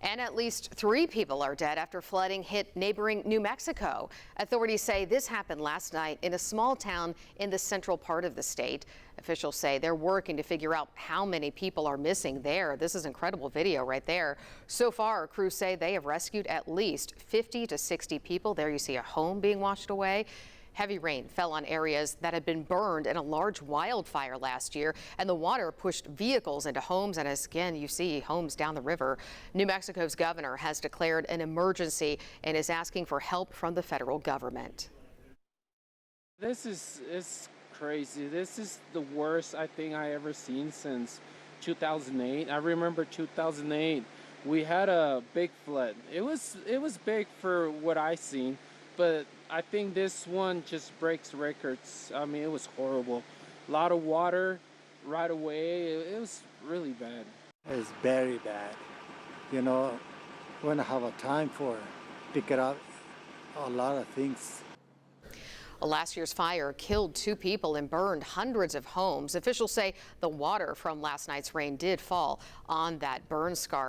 And at least 3 people are dead after flooding hit neighboring New Mexico. Authorities say this happened last night in a small town in the central part of the state. Officials say they're working to figure out how many people are missing there. This is incredible video right there. So far, crews say they have rescued at least 50 to 60 people. There you see a home being washed away. Heavy rain fell on areas that had been burned in a large wildfire last year, and the water pushed vehicles into homes, and as again you see homes down the river. New Mexico's governor has declared an emergency and is asking for help from the federal government. This is crazy. This is the worst I think I ever seen since 2008. I remember 2008 we had a big flood. It was big for what I seen, but I think this one just breaks records. I mean, it was horrible. A lot of water right away. It was really bad. It's very bad. You know, when I have a time for pick it up a lot of things. Last year's fire killed 2 people and burned hundreds of homes. Officials say the water from last night's rain did fall on that burn scar.